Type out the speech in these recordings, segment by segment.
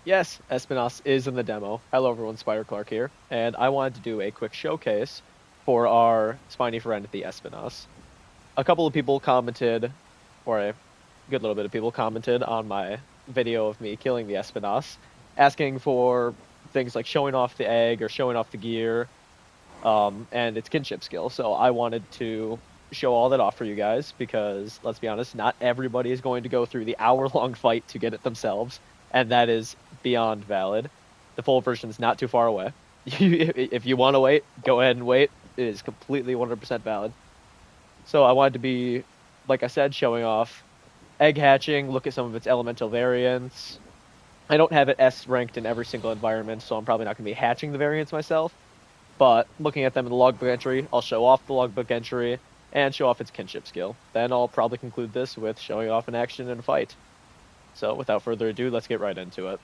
Yes, Espinas is in the demo. Hello everyone, Spider Clark here, and I wanted to do a quick showcase for our spiny friend, the Espinas. A couple of people commented, or a good little bit of people commented on my video of me killing the Espinas, asking for things like showing off the egg or showing off the gear, and its kinship skill. So I wanted to show all that off for you guys because, let's be honest, not everybody is going to go through the hour-long fight to get it themselves, and that is beyond valid. The full version is not too far away. If you want to wait, go ahead and wait. It is completely 100% valid. So I wanted to be, like I said, showing off egg hatching, look at some of its elemental variants. I don't have it S ranked in every single environment, so I'm probably not going to be hatching the variants myself. But looking at them in the logbook entry, I'll show off the logbook entry and show off its kinship skill. Then I'll probably conclude this with showing off an action in a fight. So without further ado, let's get right into it.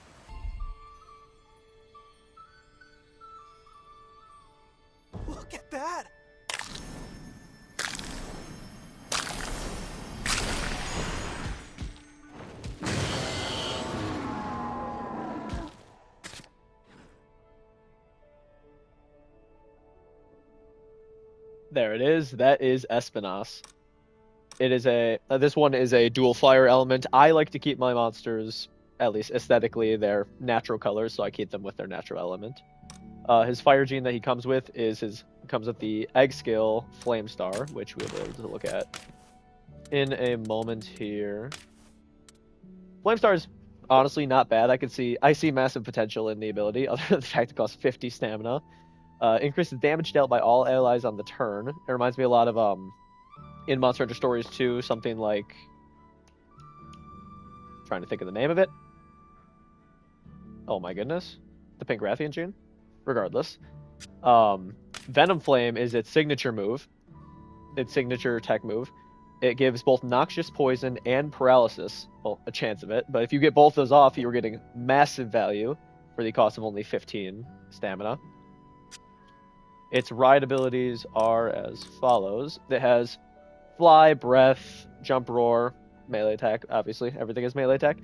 Look at that! There it is. That is Espinas. It is a this one is a dual fire element. I like to keep my monsters, at least aesthetically, their natural colors, so I keep them with their natural element. His fire gene that he comes with comes with the egg skill Flame Star, which we'll be able to look at in a moment here. Flame Star is honestly not bad. I see massive potential in the ability, other than the fact it costs 50 stamina. Increases damage dealt by all allies on the turn. It reminds me a lot of in Monster Hunter Stories 2, something like, trying to think of the name of it. Oh my goodness. The Pink Rathian gene? Regardless. Venom Flame is its signature move. Its signature tech move. It gives both noxious poison and paralysis. Well, a chance of it. But if you get both those off, you're getting massive value for the cost of only 15 stamina. Its ride abilities are as follows. It has fly, breath, jump, roar, melee attack. Obviously, everything is melee attack.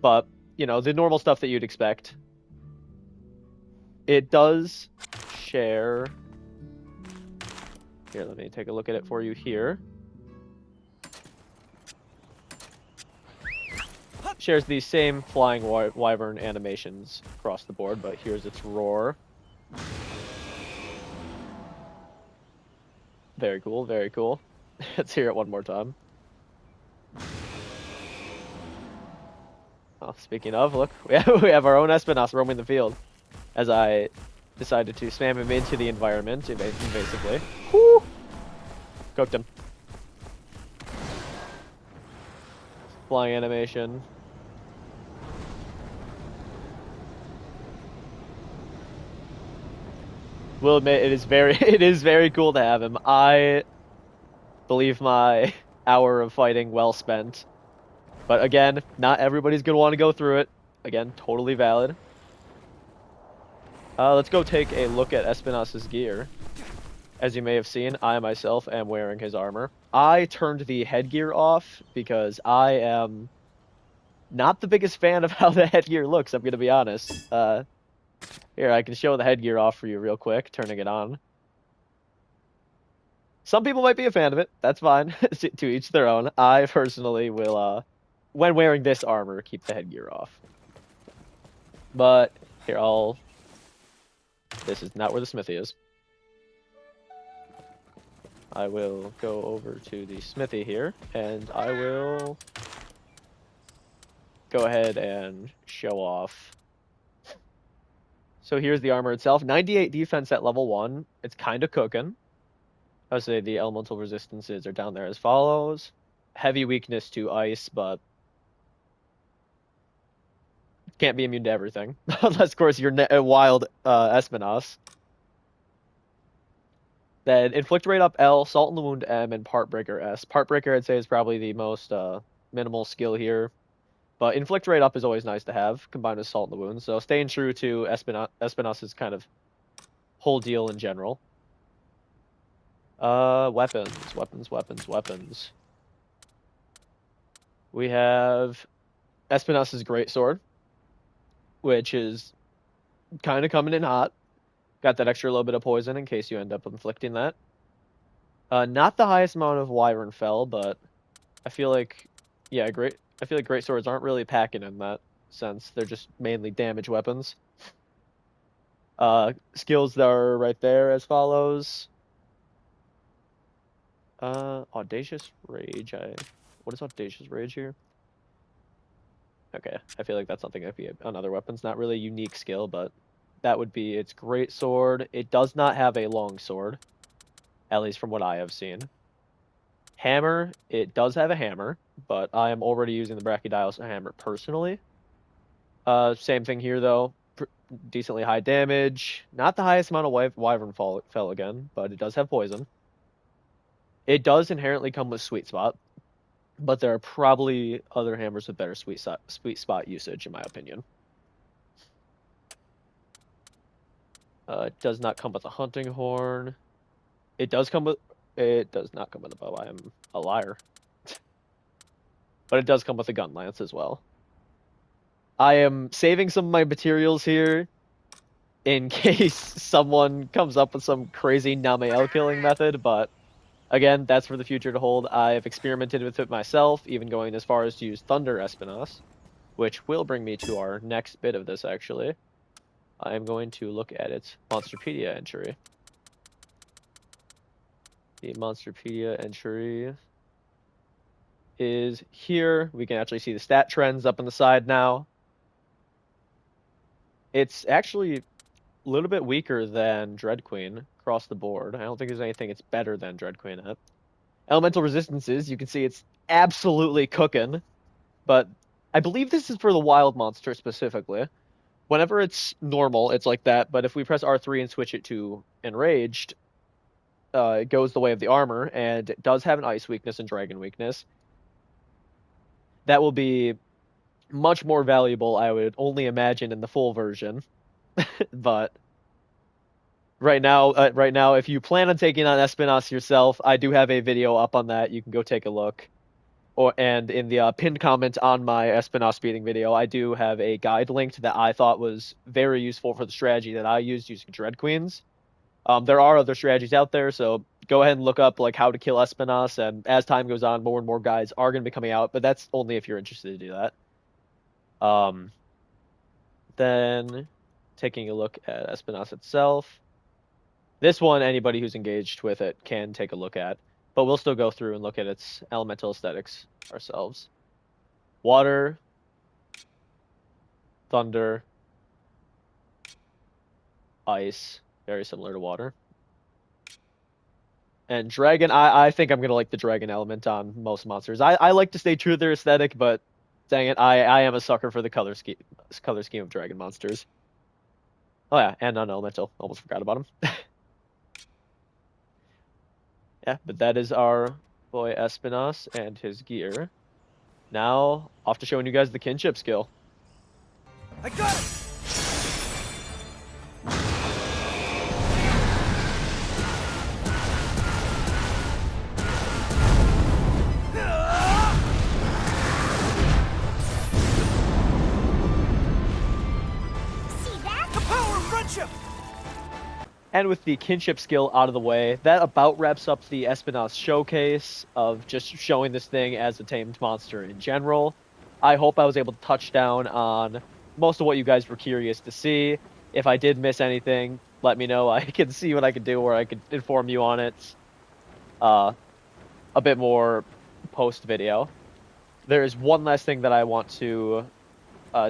But, you know, the normal stuff that you'd expect. It does share... Here, let me take a look at it for you here. Shares these same flying wyvern animations across the board, but here's its roar. Very cool, very cool. Let's hear it one more time. Oh, speaking of, look, we have our own Espinas roaming the field as I decided to spam him into the environment invasively. Woo! Cooked him. Flying animation. Will admit it is very cool to have him. I believe my hour of fighting well spent. But again, not everybody's gonna want to go through it. Again, totally valid. Let's go take a look at Espinas' gear. As you may have seen, I myself am wearing his armor. I turned the headgear off because I am not the biggest fan of how the headgear looks, I'm gonna be honest. Here, I can show the headgear off for you real quick, turning it on. Some people might be a fan of it. That's fine. To each their own. I personally will, when wearing this armor, keep the headgear off. But here, this is not where the smithy is. I will go over to the smithy here, and I will go ahead and show off. So here's the armor itself. 98 defense at level 1. It's kind of cooking. I would say the elemental resistances are down there as follows. Heavy weakness to ice, but can't be immune to everything. Unless, of course, you're a wild Espinas. Then Inflict Rate up L, Salt in the Wound M, and Part Breaker S. Part Breaker, I'd say, is probably the most minimal skill here. But Inflict Rate up is always nice to have, combined with Salt in the Wound. So staying true to Espinas' kind of whole deal in general. Weapons. We have Espinas' Greatsword. which is kind of coming in hot. Got that extra little bit of poison in case you end up inflicting that. Not the highest amount of Wyvern Fell, but I feel like, yeah, great. I feel like great swords aren't really packing in that sense. They're just mainly damage weapons. Skills that are right there as follows. Audacious Rage. What is Audacious Rage here? Okay, I feel like that's something that would be on other weapons. Not really a unique skill, but that would be its great sword. It does not have a long sword, at least from what I have seen. Hammer, it does have a hammer, but I am already using the Brachydilus hammer personally. Same thing here though. Decently high damage. Not the highest amount of Wyvern fell again, but it does have poison. It does inherently come with Sweet Spot, but there are probably other hammers with better sweet spot usage, in my opinion. It does not come with a hunting horn. It does come with. It does not come with a bow. I am a liar. But it does come with a gun lance as well. I am saving some of my materials here in case someone comes up with some crazy Namael killing method, but again, that's for the future to hold. I've experimented with it myself, even going as far as to use Thunder Espinas, which will bring me to our next bit of this, actually. I am going to look at its Monsterpedia entry. The Monsterpedia entry is here. We can actually see the stat trends up on the side now. It's actually a little bit weaker than Dread Queen across the board. I don't think there's anything it's better than Dread Queen at. Elemental resistances, you can see it's absolutely cooking, but I believe this is for the wild monster specifically. Whenever it's normal, it's like that, but if we press R3 and switch it to enraged, it goes the way of the armor, and it does have an ice weakness and dragon weakness. That will be much more valuable, I would only imagine, in the full version. But right now, if you plan on taking on Espinas yourself, I do have a video up on that. You can go take a look. And in the pinned comment on my Espinas speeding video, I do have a guide linked that I thought was very useful for the strategy that I used using Dread Queens. There are other strategies out there, so go ahead and look up like how to kill Espinas, and as time goes on, more and more guides are going to be coming out, but that's only if you're interested to do that. Then taking a look at Espinas itself. This one, anybody who's engaged with it can take a look at, but we'll still go through and look at its elemental aesthetics ourselves. Water, thunder, ice, very similar to water. And dragon, I think I'm going to like the dragon element on most monsters. I like to stay true to their aesthetic, but dang it, I am a sucker for the color scheme of dragon monsters. Oh yeah, and non-elemental. Almost forgot about him. Yeah, but that is our boy Espinas and his gear. Now, off to showing you guys the kinship skill. I got it! See that? The power of friendship! And with the kinship skill out of the way, that about wraps up the Espinas showcase of just showing this thing as a tamed monster in general. I hope I was able to touch down on most of what you guys were curious to see. If I did miss anything, let me know. I can see what I can do, or I could inform you on it a bit more post-video. There is one last thing that I want to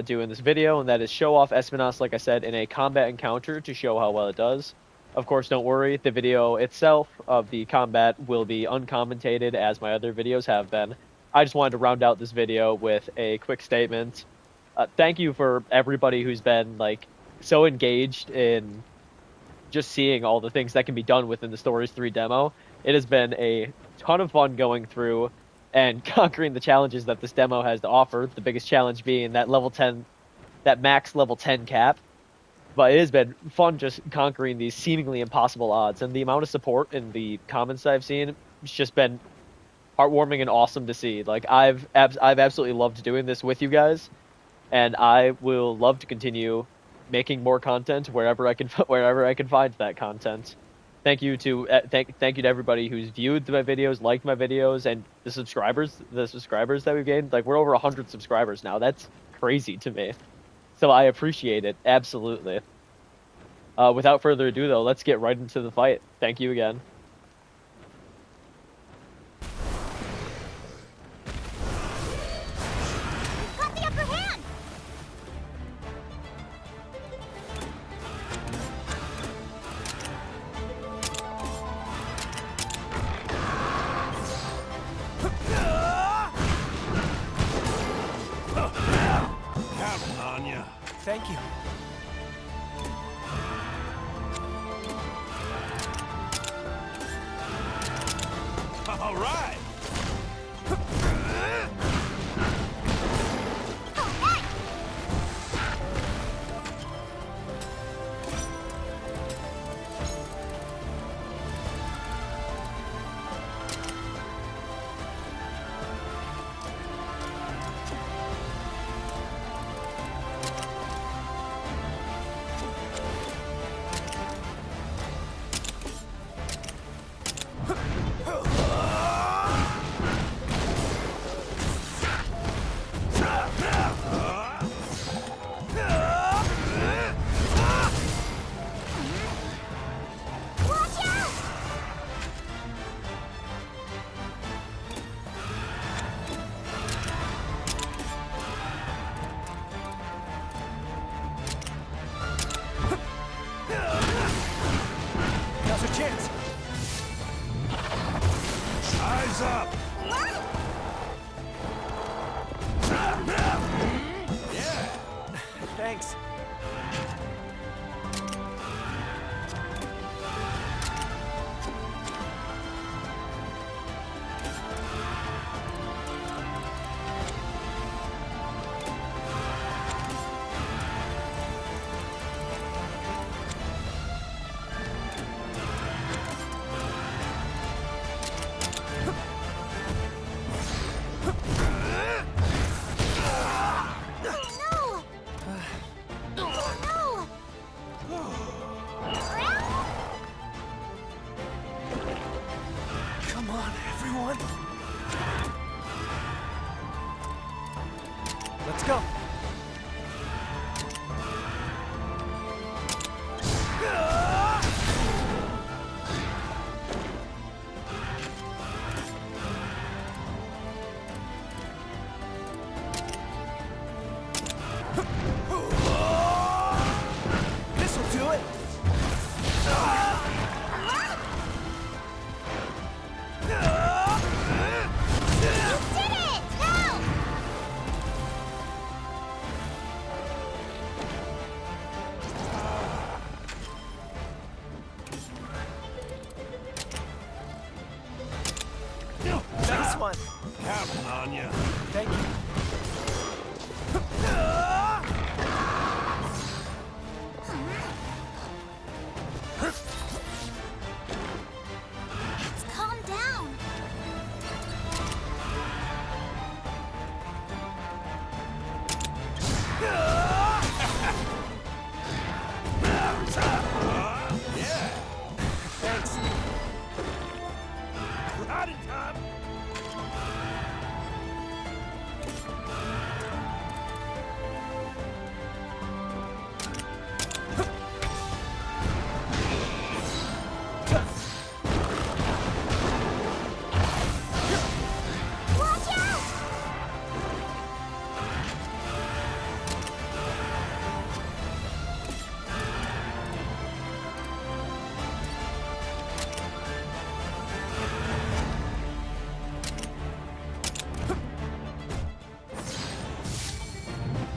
do in this video, and that is show off Espinas, like I said, in a combat encounter to show how well it does. Of course, don't worry, the video itself of the combat will be uncommentated as my other videos have been. I just wanted to round out this video with a quick statement. Thank you for everybody who's been like so engaged in just seeing all the things that can be done within the Stories 3 demo. It has been a ton of fun going through and conquering the challenges that this demo has to offer. The biggest challenge being that level 10, that max level 10 cap. But it has been fun just conquering these seemingly impossible odds, and the amount of support in the comments I've seen, it's just been heartwarming and awesome to see. Like I've absolutely loved doing this with you guys, and I will love to continue making more content wherever I can find that content. Thank you to thank you to everybody who's viewed my videos, liked my videos, and the subscribers that we've gained. Like, we're over 100 subscribers now. That's crazy to me. So I appreciate it absolutely. Without further ado, though, let's get right into the fight. Thank you again. You've got the upper hand! Counting on you. Thank you. All right. Watch out! Now's your chance. Eyes up. Yeah. Thanks. Oh no! Oh no! Come on, everyone. Let's go. This'll do it. Did it! Now! Nice one. Counting on you. Thank you. Let's calm down. Yeah. Thanks. Right in time. Watch out!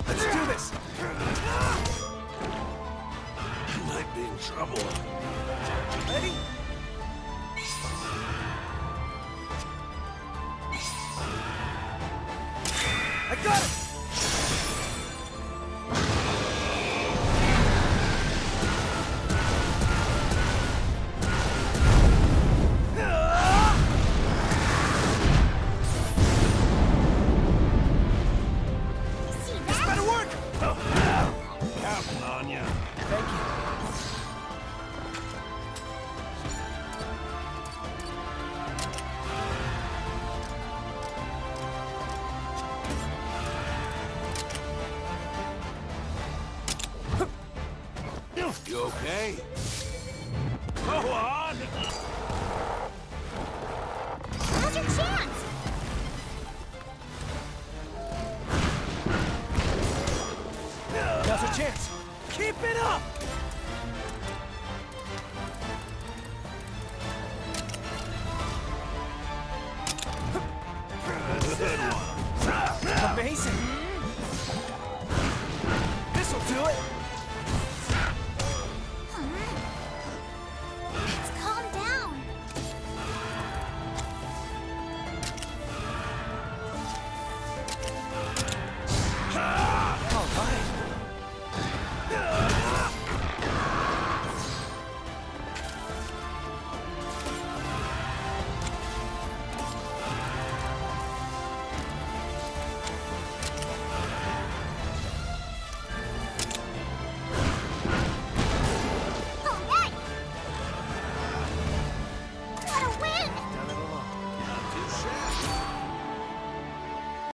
Let's do this. You might be in trouble. Ready? I got it. See This that? better work. counting on you. Thank you. You okay? Go on! Now's your chance! Now's a chance. Keep it up! Good one. Amazing! This'll do it!